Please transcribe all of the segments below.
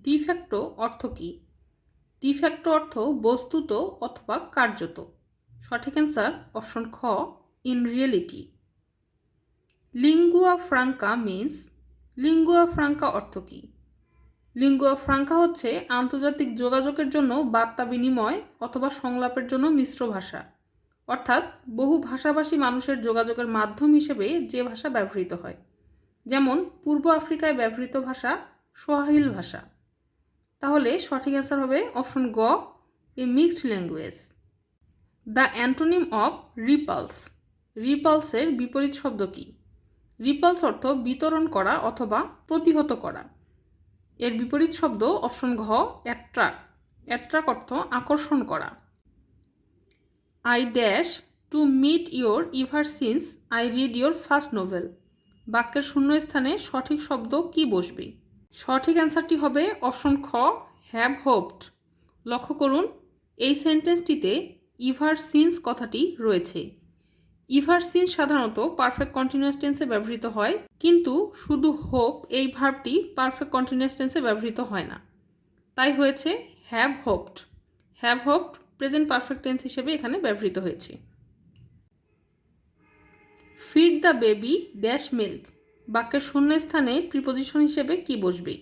De facto অর্থ কী? De facto অর্থ বস্তুত অথবা কার্যত। সঠিক অ্যান্সার অপশন খ, in reality. Lingua Franka means, lingua Franka অর্থ কী? লিঙ্গুয়া ফ্রাঙ্কা হচ্ছে আন্তর্জাতিক যোগাযোগের জন্য বার্তা বিনিময় অথবা সংলাপের জন্য মিশ্র ভাষা, অর্থাৎ বহু ভাষাভাষী মানুষের যোগাযোগের মাধ্যম হিসেবে যে ভাষা ব্যবহৃত হয়। যেমন পূর্ব আফ্রিকায় ব্যবহৃত ভাষা সোয়াহিল ভাষা। তাহলে সঠিক অ্যান্সার হবে অপশন গ, a mixed language. The antonym of repulse, রিপালসের বিপরীত শব্দ কী? রিপালস অর্থ বিতরণ করা অথবা প্রতিহত করা। এর বিপরীত শব্দ অপশন ঘ, অ্যাট্রাক্ট। অ্যাট্রাক্ট অর্থ আকর্ষণ করা। I dash to meet your ever since I read your first novel. বাক্যের শূন্যস্থানে সঠিক শব্দ কি বসবে? সঠিক অ্যান্সারটি হবে অপশন খ, হ্যাভ হোপড। লক্ষ্য করুন, এই সেন্টেন্সটিতে ইভার সিন্স কথাটি রয়েছে। ইভার সিন্স সাধারণত পারফেক্ট কন্টিনিউয়াস টেন্সে ব্যবহৃত হয়, কিন্তু শুধু হোপ এই ভার্বটি পারফেক্ট কন্টিনিউয়াস টেন্সে ব্যবহৃত হয় না। তাই হয়েছে have hopped. Have hopped present perfect tense হিসেবে এখানে ব্যবহৃত হয়েছে। Feed the baby dash milk. বাক্যের শূন্যস্থানে প্রিপোজিশন হিসেবে কি বসবে?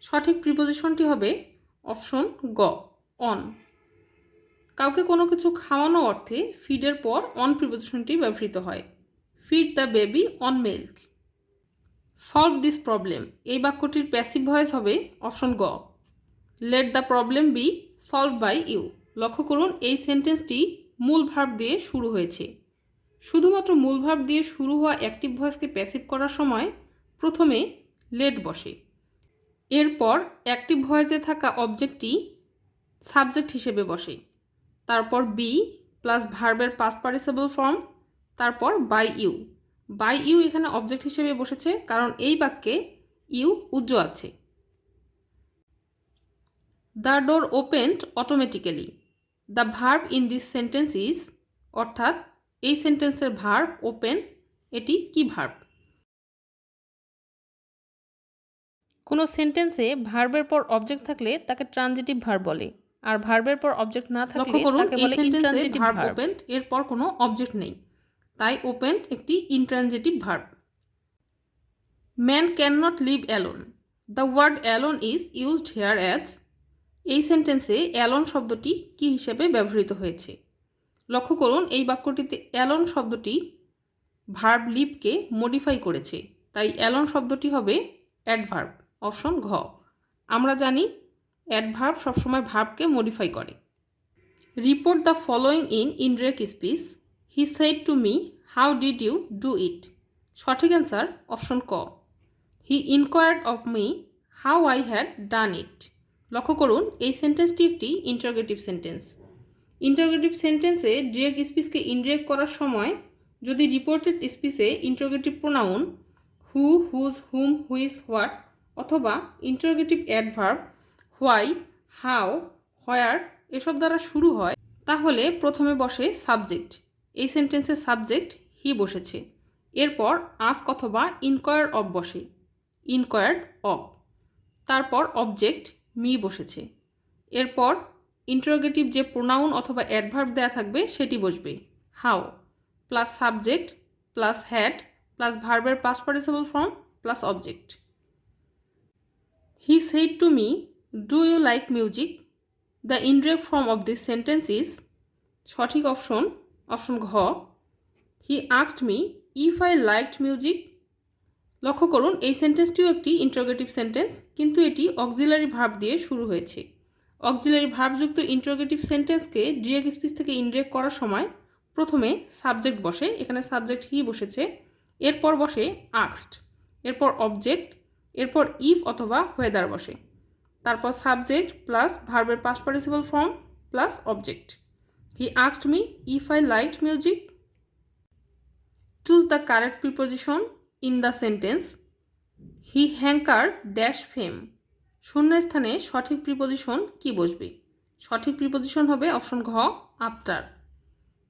সঠিক প্রিপোজিশনটি হবে অপশন গ, অন। কাউকে কোনো কিছু খাওয়ানো অর্থে ফিডের পর অন প্রিপোজিশনটি ব্যবহৃত হয়। Feed the baby on milk. Solve this problem, এই বাক্যটির প্যাসিভ ভয়েস হবে অপশন গ, let the problem be solve by you. লক্ষ্য করুন, এই সেন্টেন্সটি মূল ভার্ব দিয়ে শুরু হয়েছে। শুধুমাত্র মূল ভার্ব দিয়ে শুরু হওয়া অ্যাক্টিভ ভয়েসকে প্যাসিভ করার সময় প্রথমে লেট বসে, এরপর অ্যাক্টিভ ভয়েসে থাকা অবজেক্টটি সাবজেক্ট হিসেবে বসে, তারপর বি প্লাস ভার্বের পাস্ট পার্টিসিপল ফর্ম, তারপর বাই ইউ। বাই ইউ এখানে অবজেক্ট হিসেবে বসেছে কারণ এই বাক্যে ইউ উজ্জ আছে। The door opened automatically. The verb in this sentence is, অর্থাৎ এই সেন্টেন্সের ভার্ব ওপেন, এটি কি ভার্ব? কোনো সেন্টেন্সে ভার্বের পর অবজেক্ট থাকলে তাকে ট্রানজিটিভ ভার্ব বলে, আর ভার্বের পর অবজেক্ট না থাকলে তাকে বলে ইনট্রানজিটিভ ভার্ব। ওপেন্ড এর পর কোনো অবজেক্ট নেই, তাই ওপেন্ড একটি intransitive verb. Man can not live alone. The word alone is used here as. এই সেন্টেন্সে অ্যালোন শব্দটি কি হিসেবে ব্যবহৃত হয়েছে? লক্ষ্য করুন, এই বাক্যটিতে অ্যালোন শব্দটি ভার্ব লিভকে মডিফাই করেছে, তাই অ্যালোন শব্দটি হবে অ্যাডভার্ব, অপশন ঘ। আমরা জানি অ্যাডভার্ব সবসময় ভার্বকে মডিফাই করে। Report the following in indirect speech. He said to me how did you do it. সঠিক অ্যান্সার অপশন ক, he inquired of me how I had done it. লক্ষ্য করুন, এই সেন্টেন্সটি একটি ইন্টারোগেটিভ সেন্টেন্স। ইন্টারোগেটিভ সেন্টেন্সে ডিরেক্ট স্পিচকে ইনডিরেক্ট করার সময় যদি রিপোর্টেড স্পিচে interrogative pronoun who, whose, whom, which, what অথবা interrogative adverb why, how, where এসব দ্বারা শুরু হয়, তাহলে প্রথমে বসে সাবজেক্ট। এই সেন্টেন্সের সাবজেক্ট হি বসেছে, এরপর আস্ক অথবা ইনকোয়ার অফ বসে, ইনকোয়ার্ড অফ। তারপর অবজেক্ট মি বসেছে, এরপর ইন্টারোগেটিভ যে প্রোনাউন অথবা অ্যাডভার্ব দেয়া থাকবে সেটি বসবে, how plus subject plus had plus ভার্বের past participle form plus object. He said to me do you like music. The indirect form of this sentence is, সঠিক অপশন অপশন ঘ, he asked me if I liked music. লক্ষ্য করুন, এই সেন্টেন্সটিও একটি interrogative sentence, কিন্তু এটি auxiliary verb দিয়ে শুরু হয়েছে। অক্সিলারি ভার্বযুক্ত ইন্টারোগেটিভ সেন্টেন্সকে ডিরেক্ট স্পিচ থেকে ইনডিরেক্ট করার সময় প্রথমে সাবজেক্ট বসে, এখানে সাবজেক্ট হি বসেছে, এরপর বসে আস্কড, এরপর অবজেক্ট, এরপর ইফ অথবা হোয়েদার বসে, তারপর সাবজেক্ট প্লাস ভার্বের past participle form plus object. He asked me if I liked music. Choose the correct preposition in the sentence. He hanker dash fame. শূন্যস্থানে সঠিক প্রিপোজিশন কি বসবে? সঠিক প্রিপোজিশন হবে অপশন ঘ, আফটার।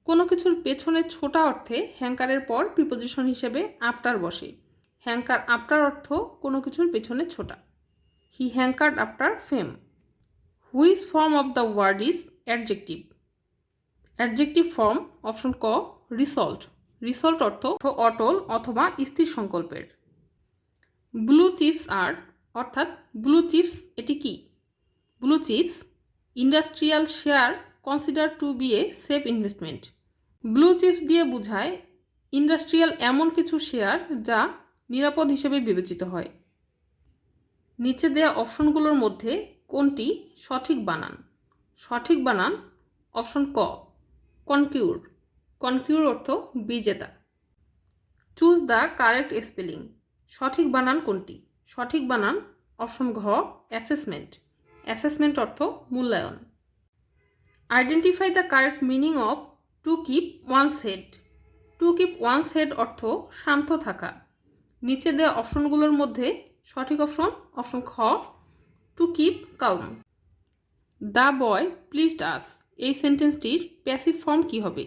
কোনো কিছুর পেছনে ছোটা অর্থে হ্যাঙ্কারের পর প্রিপোজিশন হিসেবে আফটার বসে। হ্যাঙ্কার আফটার অর্থ কোনো কিছুর পেছনে ছোটা। He hankered after fame. Which form of the word is adjective? Adjective form option ক রিসল্ট। রিসল্ট অর্থ অটল অথবা স্থির সংকল্পের। ব্লু চিপস আর অর্থাৎ ব্লু চিপস এটি কি? Blue chips industrial share consider to be a safe investment. Blue chips দিয়ে বোঝায় ইন্ডাস্ট্রিয়াল এমন কিছু শেয়ার যা নিরাপদ হিসেবে বিবেচিত হয়। নিচে দেওয়া অপশনগুলোর মধ্যে কোনটি সঠিক বানান? সঠিক বানান অপশন ক কনকিউর। কনকিউর অর্থ বিজেতা। Choose the correct spelling. সঠিক বানান কোনটি? সঠিক বানান অপশন ঘ অ্যাসেসমেন্ট। অ্যাসেসমেন্ট অর্থ মূল্যায়ন। Identify the correct meaning of to keep one's head. To keep one's head অর্থ শান্ত থাকা। নিচে দেওয়া অপশনগুলোর মধ্যে সঠিক অপশন অপশন খ to keep calm. The boy pleased us এই সেন্টেন্সটির প্যাসিভ ফর্ম কী হবে?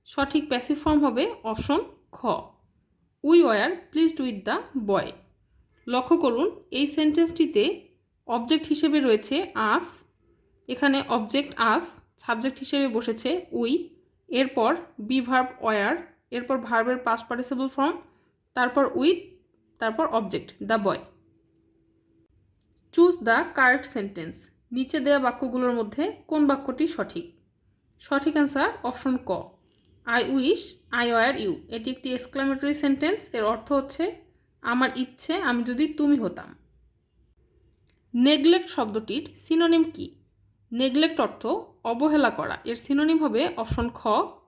সঠিক প্যাসিভ ফর্ম হবে অপশন খ we were pleased with the boy. লক্ষ্য করুন এই সেন্টেন্সটিতে অবজেক্ট হিসেবে রয়েছে আস। এখানে অবজেক্ট আস, সাবজেক্ট হিসেবে বসেছে উই, এরপর বি ভার্ব ওয়ার, এরপর ভার্বের পাস্ট পার্টিসিপল ফর্ম, তারপর উইথ, তারপর object the boy. Choose the correct sentence. নিচে দেওয়া বাক্যগুলোর মধ্যে কোন বাক্যটি সঠিক? সঠিক অ্যান্সার অপশন ক I wish I were you. এটি একটি এক্সক্লামেটরি সেন্টেন্স। এর অর্থ হচ্ছে আমার ইচ্ছে আমি যদি তুমি হতাম। নেগলেক্ট শব্দটির সিনোনিম কি? নেগলেক্ট অর্থ অবহেলা করা। এর সিনোনিম হবে অপশন খ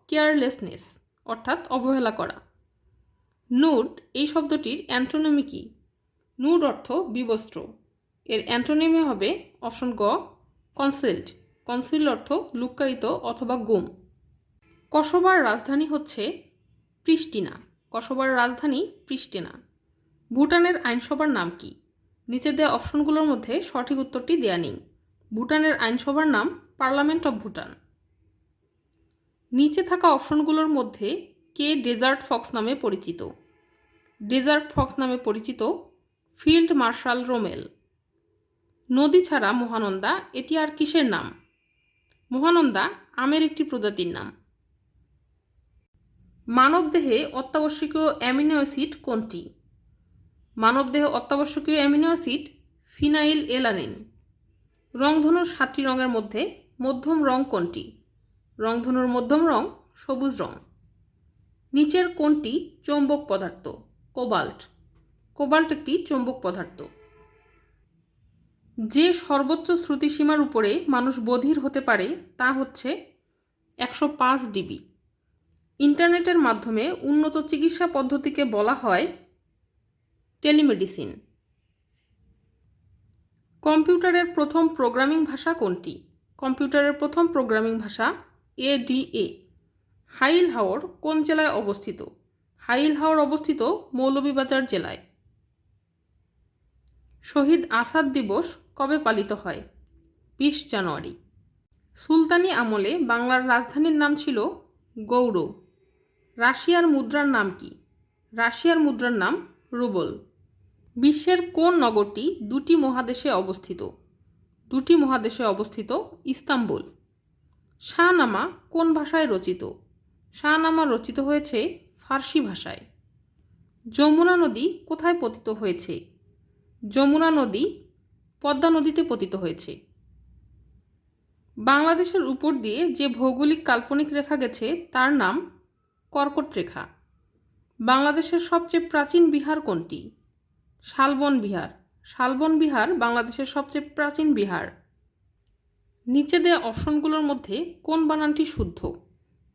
কেয়ারলেসনেস অর্থাৎ অবহেলা করা। নুড এই শব্দটির অ্যান্টোনিমি কি? নুড অর্থ বিবস্ত্র। এর অ্যান্টোনিমি হবে অপশন গ কনসিল্ড। কনসিল্ড অর্থ লুক্কায়িত অথবা গুম। কসোবার রাজধানী হচ্ছে প্রিস্টিনা। কসোবার রাজধানী প্রিস্টিনা। ভুটানের আইনসভার নাম কি? নিচে দেওয়া অপশনগুলোর মধ্যে সঠিক উত্তরটি দেয়া নেই। ভুটানের আইনসভার নাম পার্লামেন্ট অফ ভুটান। নিচে থাকা অপশনগুলোর মধ্যে কে ডেজার্ট ফক্স নামে পরিচিত? ডেজার্ট ফক্স নামে পরিচিত ফিল্ড মার্শাল রোমেল। নদী ছাড়া মহানন্দা এটি আর কিসের নাম? মহানন্দা আমের একটি প্রজাতির নাম। মানবদেহে অত্যাবশ্যকীয় অ্যামিনো অ্যাসিড কোনটি? মানবদেহে অত্যাবশ্যকীয় অ্যামিনো অ্যাসিড ফিনাইল এলানিন। রংধনুর 7টি রঙের মধ্যে মধ্যম রং কোনটি? রংধনুর মধ্যম রং সবুজ রং। নিচের কোনটি চৌম্বক পদার্থ? কোবাল্ট। কোবাল্ট একটি চৌম্বক পদার্থ। যে সর্বোচ্চ শ্রুতিসীমার উপরে মানুষ বধির হতে পারে তা হচ্ছে 105 ডিবি। ইন্টারনেটের মাধ্যমে উন্নত চিকিৎসা পদ্ধতিকে বলা হয় টেলিমেডিসিন। কম্পিউটারের প্রথম প্রোগ্রামিং ভাষা কোনটি? কম্পিউটারের প্রথম প্রোগ্রামিং ভাষা ADA। হাইল হাওর কোন জেলায় অবস্থিত? হাইল হাওর অবস্থিত মৌলভীবাজার জেলায়। শহীদ আসাদ দিবস কবে পালিত হয়? 20 জানুয়ারি। সুলতানি আমলে বাংলার রাজধানীর নাম ছিল গৌড়। রাশিয়ার মুদ্রার নাম কি? রাশিয়ার মুদ্রার নাম রুবল। বিশ্বের কোন নগরটি দুটি মহাদেশে অবস্থিত? দুটি মহাদেশে অবস্থিত ইস্তাম্বুল। শাহনামা কোন ভাষায় রচিত? শাহনামা রচিত হয়েছে ফার্সি ভাষায়। যমুনা নদী কোথায় পতিত হয়েছে? যমুনা নদী পদ্মা নদীতে পতিত হয়েছে। বাংলাদেশের উপর দিয়ে যে ভৌগোলিক কাল্পনিক রেখা গেছে তার নাম কর্কট রেখা। বাংলাদেশের সবচেয়ে প্রাচীন বিহার কোনটি? শালবন বিহার। শালবন বিহার বাংলাদেশের সবচেয়ে প্রাচীন বিহার। নিচে দেওয়া অপশনগুলোর মধ্যে কোন বানানটি শুদ্ধ?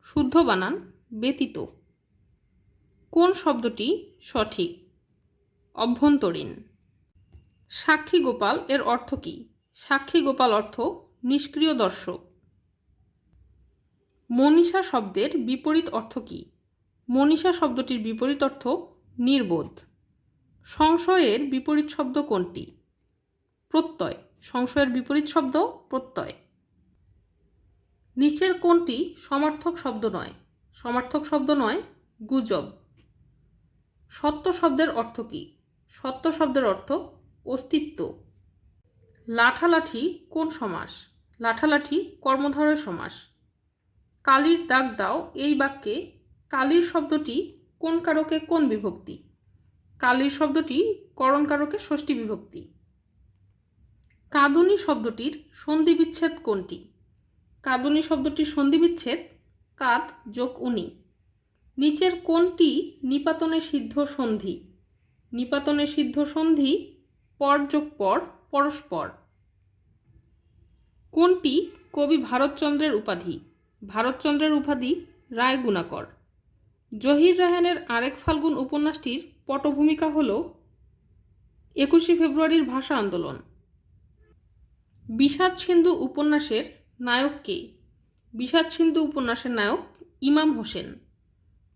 শুদ্ধ বানান ব্যতীত। কোন শব্দটি সঠিক? অভ্যন্তরীণ। সাক্ষী গোপাল এর অর্থ কী? সাক্ষী গোপাল অর্থ নিষ্ক্রিয় দর্শক। মনীষা শব্দের বিপরীত অর্থ কী? মনীষা শব্দটির বিপরীত অর্থ নির্বোধ। সংশয়ের বিপরীত শব্দ কোনটি? প্রত্যয়। সংশয়ের বিপরীত শব্দ প্রত্যয়। নিচের কোনটি সমার্থক শব্দ নয়? সমার্থক শব্দ নয় গুজব। সত্য শব্দের অর্থ কী? সত্য শব্দের অর্থ অস্তিত্ব। লাঠালাঠি কোন সমাস? লাঠালাঠি কর্মধারয় সমাস। কালির দাগ দাও এই বাক্যে কালির শব্দটি কোন কারকে কোন বিভক্তি? কালির শব্দটি করণ কারকে ষষ্ঠী বিভক্তি। কাঁদুনি শব্দটির সন্ধিবিচ্ছেদ কোনটি? কাঁদুনি শব্দটির সন্ধিবিচ্ছেদ কাদ যোগ উনি। নিচের কোনটি নিপাতনে সিদ্ধ সন্ধি? নিপাতনে সিদ্ধ সন্ধি পর যোগ পর পরস্পর। কোনটি কবি ভারতচন্দ্রের উপাধি? ভারতচন্দ্রের উপাধি রায় গুণাকর। জহির রায়হানের আরেক ফাল্গুন উপন্যাসটির পটভূমিকা হল 21শে ফেব্রুয়ারির ভাষা আন্দোলন। বিষাদ সিন্ধু উপন্যাসের নায়ক কে? বিষাদ সিন্ধু উপন্যাসের নায়ক ইমাম হোসেন।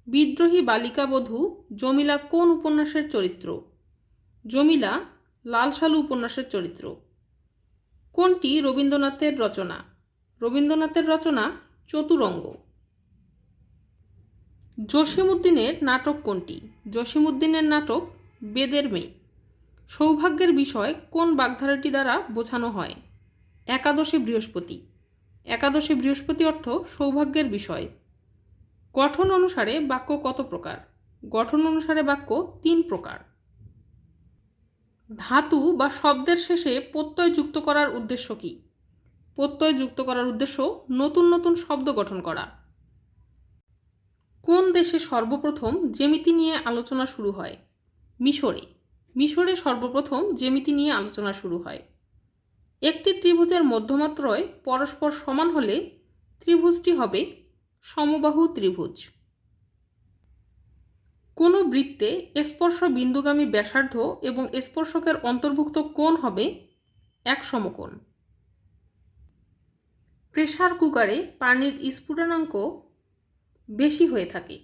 বিদ্রোহী বালিকা বধূ জমিলা কোন উপন্যাসের চরিত্র? জমিলা লাল সালু উপন্যাসের চরিত্র। কোনটি রবীন্দ্রনাথের রচনা? রবীন্দ্রনাথের রচনা চতুরঙ্গ। জসীমউদ্দিনের নাটক কোনটি? জসীমউদ্দিনের নাটক বেদের মেয়ে। সৌভাগ্যের বিষয় কোন বাগধারাটি দ্বারা বোঝানো হয়? একাদশে বৃহস্পতি। একাদশে বৃহস্পতি অর্থ সৌভাগ্যের বিষয়। গঠন অনুসারে বাক্য কত প্রকার? গঠন অনুসারে বাক্য 3 প্রকার। ধাতু বা শব্দের শেষে প্রত্যয় যুক্ত করার উদ্দেশ্য কি? প্রত্যয় যুক্ত করার উদ্দেশ্য নতুন নতুন শব্দ গঠন করা। কোন দেশে সর্বপ্রথম জ্যামিতি নিয়ে আলোচনা শুরু হয়? মিশরে। মিশরে সর্বপ্রথম জ্যামিতি নিয়ে আলোচনা শুরু হয়। একটি ত্রিভুজের মধ্যমাত্রয় পরস্পর সমান হলে ত্রিভুজটি হবে সমবাহু ত্রিভুজ। কোনো বৃত্তে স্পর্শ বিন্দুগামী ব্যাসার্ধ এবং স্পর্শকের অন্তর্ভুক্ত কোণ হবে এক সমকোণ। প্রেসার কুকারে পানির স্ফুটনাঙ্ক বেশি হয়ে থাকে।